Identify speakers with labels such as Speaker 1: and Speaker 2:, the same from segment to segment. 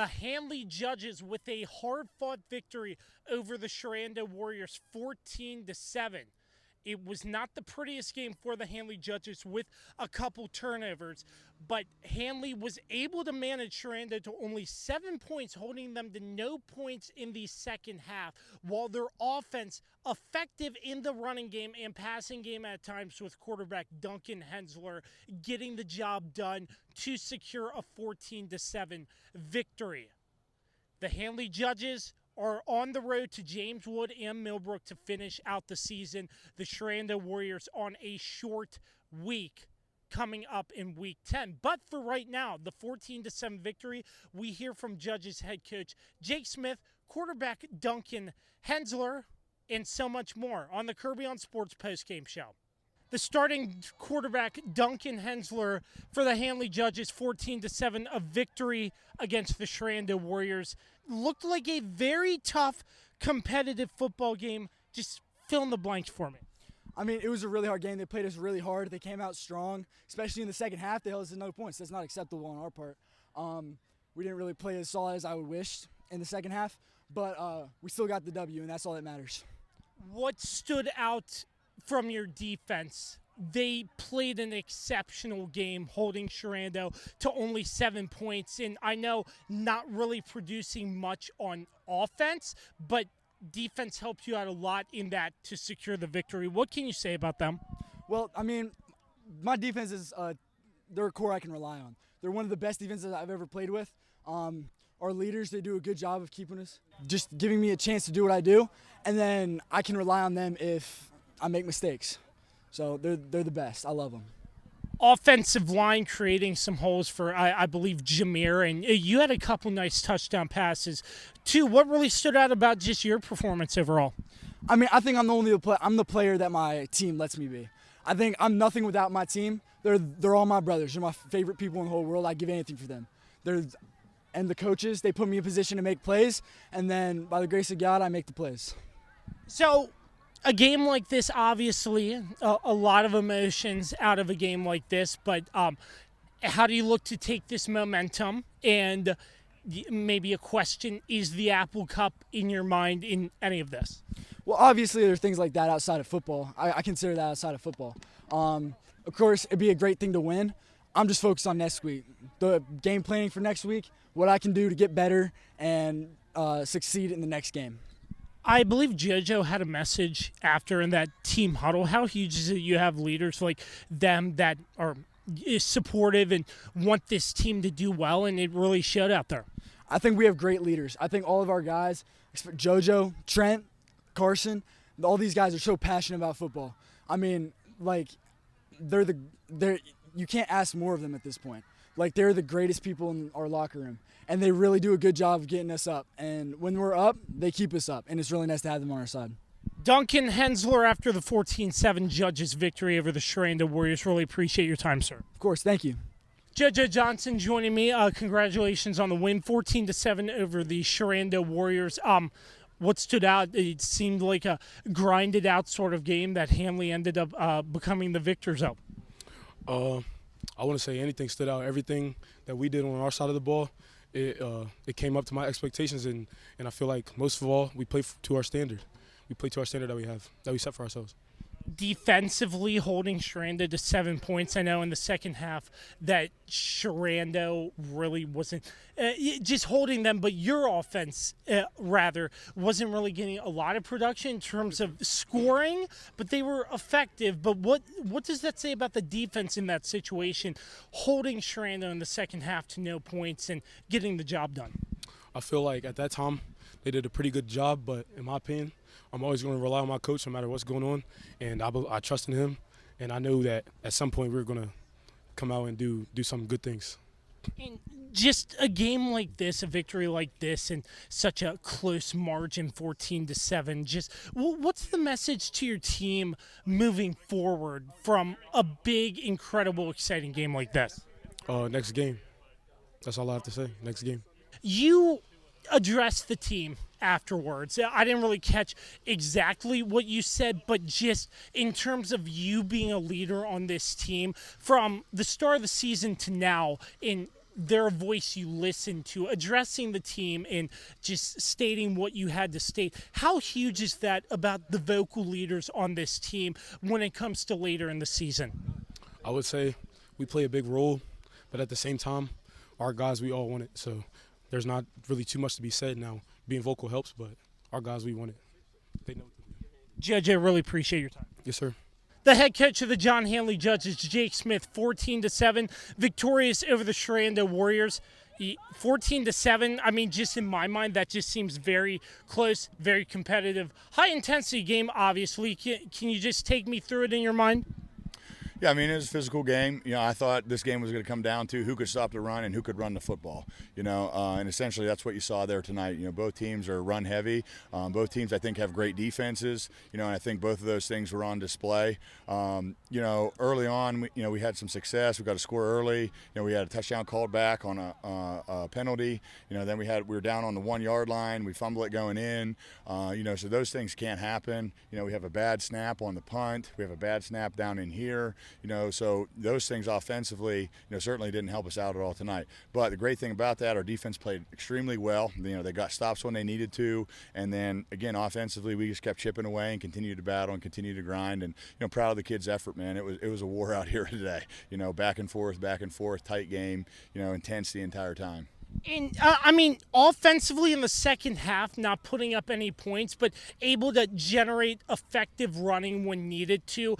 Speaker 1: Handley Judges with a hard-fought victory over the Sherando Warriors, 14-7. It was not the prettiest game for the Handley Judges with a couple turnovers, but Handley was able to manage Sherando to only 7 points, holding them to no points in the second half, while their offense effective in the running game and passing game at times, with quarterback Duncan Hensler getting the job done to secure a 14-7 victory. The Handley Judges are on the road to James Wood and Millbrook to finish out the season. The Sherando Warriors on a short week coming up in Week 10. But for right now, the 14-7 victory, we hear from Judges head coach Jake Smith, quarterback Duncan Hensler, and so much more on the Kirby on Sports postgame show. The starting quarterback, Duncan Hensler, for the Handley Judges, 14-7, a victory against the Sherando Warriors. Looked like a very tough, competitive football game. Just fill in the blanks for me.
Speaker 2: I mean, it was a really hard game. They played us really hard. They came out strong, especially in the second half. They held us to no points. That's not acceptable on our part. We didn't really play as solid as I would wish in the second half, but we still got the W, and that's all that matters.
Speaker 1: What stood out from your defense? They played an exceptional game, holding Sherando to only 7 points. And I know not really producing much on offense, but defense helped you out a lot in that to secure the victory. What can you say about them?
Speaker 2: Well, I mean, my defense is they're a core I can rely on. They're one of the best defenses I've ever played with. Our leaders, they do a good job of keeping us, just giving me a chance to do what I do, and then I can rely on them if I make mistakes. So they're the best. I love them.
Speaker 1: Offensive line creating some holes for, I believe, Jameer, and you had a couple nice touchdown passes, too. What really stood out about just your performance overall?
Speaker 2: I mean, I think I'm the player that my team lets me be. I think I'm nothing without my team. They're all my brothers. They're my favorite people in the whole world. I'd give anything for them. And the coaches, they put me in position to make plays, and then by the grace of God, I make the plays.
Speaker 1: So a game like this, obviously, a lot of emotions out of a game like this, but how do you look to take this momentum? And maybe a question, is the Apple Cup in your mind in any of this?
Speaker 2: Well, obviously, there are things like that outside of football. I consider that outside of football. Of course, it'd be a great thing to win. I'm just focused on next week. The game planning for next week, what I can do to get better and succeed in the next game.
Speaker 1: I believe JoJo had a message after in that team huddle. How huge is it you have leaders like them that are supportive and want this team to do well, and it really showed out there?
Speaker 2: I think we have great leaders. I think all of our guys, JoJo, Trent, Carson, all these guys are so passionate about football. I mean, like, you can't ask more of them at this point. Like, they're the greatest people in our locker room, and they really do a good job of getting us up. And when we're up, they keep us up, and it's really nice to have them on our side.
Speaker 1: Duncan Hensler, after the 14-7 Judges victory over the Sherando Warriors, really appreciate your time, sir.
Speaker 2: Of course, thank you.
Speaker 1: JoJo Johnson joining me. Congratulations on the win, 14-7 over the Sherando Warriors. What stood out? It seemed like a grinded-out sort of game that Handley ended up becoming the victors of.
Speaker 3: I want to say anything stood out. Everything that we did on our side of the ball, it came up to my expectations, and I feel like most of all, we played to our standard. We played to our standard that we set for ourselves.
Speaker 1: Defensively holding Sherando to 7 points. I know in the second half that Sherando really wasn't just holding them, but your offense, rather, wasn't really getting a lot of production in terms of scoring, but they were effective. But what does that say about the defense in that situation, holding Sherando in the second half to no points and getting the job done?
Speaker 3: I feel like at that time they did a pretty good job, but in my opinion, I'm always going to rely on my coach no matter what's going on, and I trust in him, and I know that at some point we're going to come out and do some good things.
Speaker 1: And just a game like this, a victory like this, and such a close margin, 14-7. Just what's the message to your team moving forward from a big, incredible, exciting game like this?
Speaker 3: Next game. That's all I have to say. Next game.
Speaker 1: You addressed the team afterwards. I didn't really catch exactly what you said, but just in terms of you being a leader on this team from the start of the season to now, in they're a voice you listen to, addressing the team and just stating what you had to state. How huge is that about the vocal leaders on this team when it comes to later in the season?
Speaker 3: I would say we play a big role, but at the same time, our guys, we all want it. So there's not really too much to be said now. Being vocal helps, but our guys, we want it. They know.
Speaker 1: JoJo, really appreciate your time.
Speaker 3: Yes, sir.
Speaker 1: The head coach of the John Handley Judges, Jake Smith, 14-7, victorious over the Sherando Warriors. 14-7, I mean, just in my mind, that just seems very close, very competitive. High-intensity game, obviously. Can you just take me through it in your mind?
Speaker 4: Yeah, I mean, it was a physical game. I thought this game was going to come down to who could stop the run and who could run the football. And essentially that's what you saw there tonight. Both teams are run heavy. Both teams, I think, have great defenses. And I think both of those things were on display. Early on, we had some success. We got a score early. We had a touchdown called back on a penalty. Then we were down on the 1 yard line. We fumble it going in. So those things can't happen. We have a bad snap on the punt. We have a bad snap down in here. So those things offensively, certainly didn't help us out at all tonight. But the great thing about that, our defense played extremely well. They got stops when they needed to. And then, again, offensively, we just kept chipping away and continued to battle and continued to grind. And, proud of the kids' effort, man. It was a war out here today. Back and forth, tight game, intense the entire time.
Speaker 1: And I mean, offensively in the second half, not putting up any points, but able to generate effective running when needed to.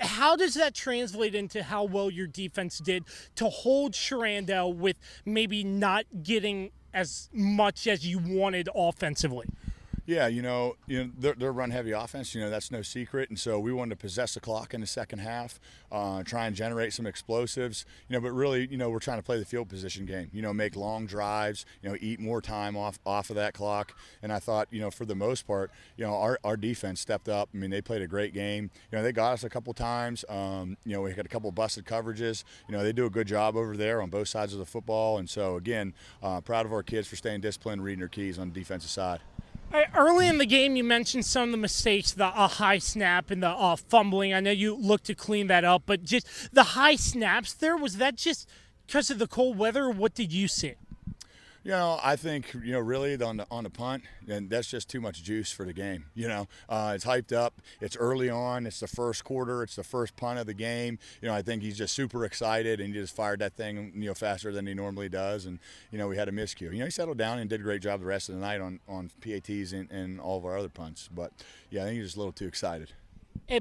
Speaker 1: How does that translate into how well your defense did to hold Sherando with maybe not getting as much as you wanted offensively?
Speaker 4: Yeah, they're run-heavy offense. That's no secret. And so we wanted to possess the clock in the second half, try and generate some explosives. But really, we're trying to play the field position game. Make long drives. Eat more time off of that clock. And I thought, for the most part, our defense stepped up. I mean, they played a great game. They got us a couple times. We had a couple busted coverages. They do a good job over there on both sides of the football. And so again, proud of our kids for staying disciplined, reading their keys on the defensive side.
Speaker 1: Early in the game, you mentioned some of the mistakes, the high snap and the fumbling. I know you looked to clean that up, but just the high snaps there, was that just because of the cold weather, or what did you see?
Speaker 4: I think, really on the punt, and that's just too much juice for the game. It's hyped up. It's early on. It's the first quarter. It's the first punt of the game. I think he's just super excited, and he just fired that thing, faster than he normally does. And, we had a miscue. He settled down and did a great job the rest of the night on PATs and all of our other punts. But, yeah, I think he's just a little too excited.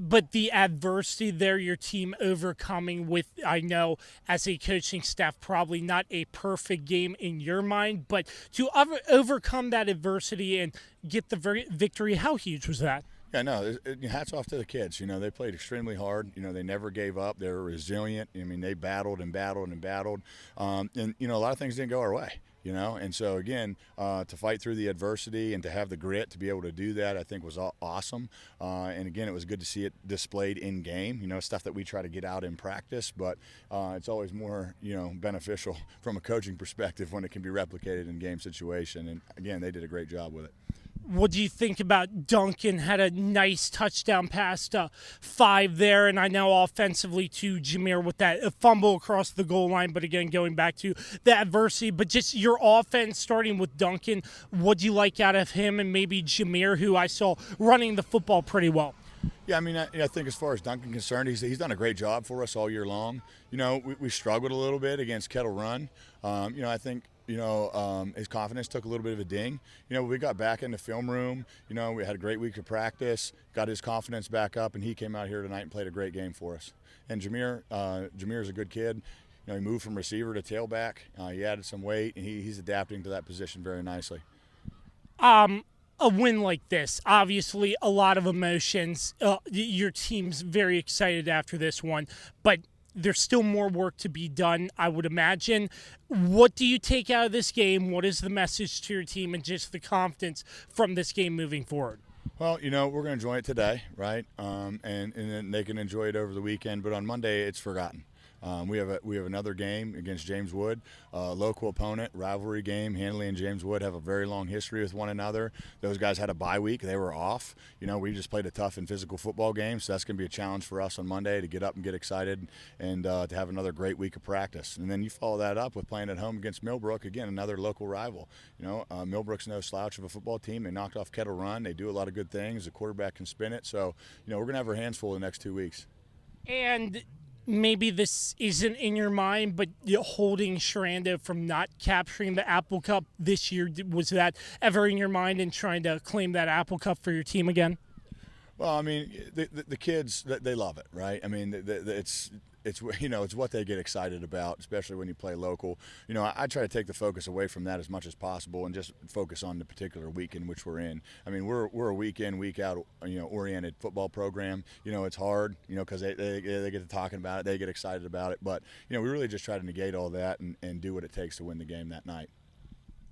Speaker 1: But the adversity there, your team overcoming with, I know, as a coaching staff, probably not a perfect game in your mind, but to overcome that adversity and get the victory, how huge was that?
Speaker 4: Yeah, no, hats off to the kids. They played extremely hard. They never gave up. They were resilient. I mean, they battled and battled and battled. And, a lot of things didn't go our way. And so, again, to fight through the adversity and to have the grit to be able to do that, I think was awesome. And, again, it was good to see it displayed in game, stuff that we try to get out in practice. But it's always more, beneficial from a coaching perspective when it can be replicated in game situation. And, again, they did a great job with it.
Speaker 1: What do you think about Duncan? Had a nice touchdown pass to 5 there, and I know offensively to Jameer with that fumble across the goal line, but again, going back to the adversity. But just your offense, starting with Duncan, what do you like out of him and maybe Jameer, who I saw running the football pretty well?
Speaker 4: Yeah, I mean, I think as far as Duncan concerned, he's done a great job for us all year long. We struggled a little bit against Kettle Run. I think his confidence took a little bit of a ding. We got back in the film room. We had a great week of practice, got his confidence back up, and he came out here tonight and played a great game for us. And Jameer's a good kid. He moved from receiver to tailback. He added some weight, and he's adapting to that position very nicely.
Speaker 1: A win like this, obviously a lot of emotions. Your team's very excited after this one, but there's still more work to be done, I would imagine. What do you take out of this game? What is the message to your team and just the confidence from this game moving forward?
Speaker 4: Well, we're going to enjoy it today, right? And then they can enjoy it over the weekend. But on Monday, it's forgotten. We have another game against James Wood, local opponent, rivalry game. Handley and James Wood have a very long history with one another. Those guys had a bye week; they were off. We just played a tough and physical football game, so that's going to be a challenge for us on Monday to get up and get excited and to have another great week of practice. And then you follow that up with playing at home against Millbrook, again, another local rival. Millbrook's no slouch of a football team. They knocked off Kettle Run. They do a lot of good things. The quarterback can spin it. So, we're going to have our hands full the next 2 weeks.
Speaker 1: And maybe this isn't in your mind, but holding Sherando from not capturing the Apple Cup this year, was that ever in your mind in trying to claim that Apple Cup for your team again?
Speaker 4: Well, the kids, they love it, right? It's what they get excited about, especially when you play local. I try to take the focus away from that as much as possible and just focus on the particular week in which we're in. We're a week in, week out, oriented football program. It's hard, because they get to talking about it, they get excited about it. But, we really just try to negate all that and do what it takes to win the game that night.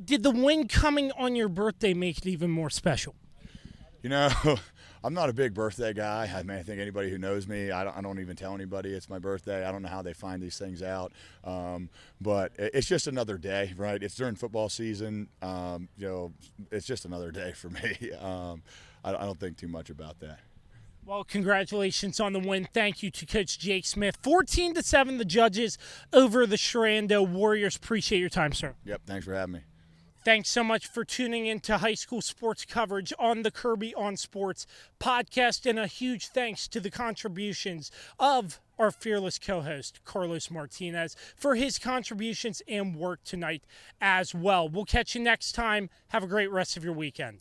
Speaker 1: Did the win coming on your birthday make it even more special?
Speaker 4: I'm not a big birthday guy. I think anybody who knows me, I don't even tell anybody it's my birthday. I don't know how they find these things out. But it's just another day, right? It's during football season. It's just another day for me. I don't think too much about that.
Speaker 1: Well, congratulations on the win. Thank you to Coach Jake Smith. 14-7, the Judges over the Sherando Warriors. Appreciate your time, sir.
Speaker 4: Yep, thanks for having me.
Speaker 1: Thanks so much for tuning in to high school sports coverage on the Kirby on Sports podcast, and a huge thanks to the contributions of our fearless co-host, Carlos Martinez, for his contributions and work tonight as well. We'll catch you next time. Have a great rest of your weekend.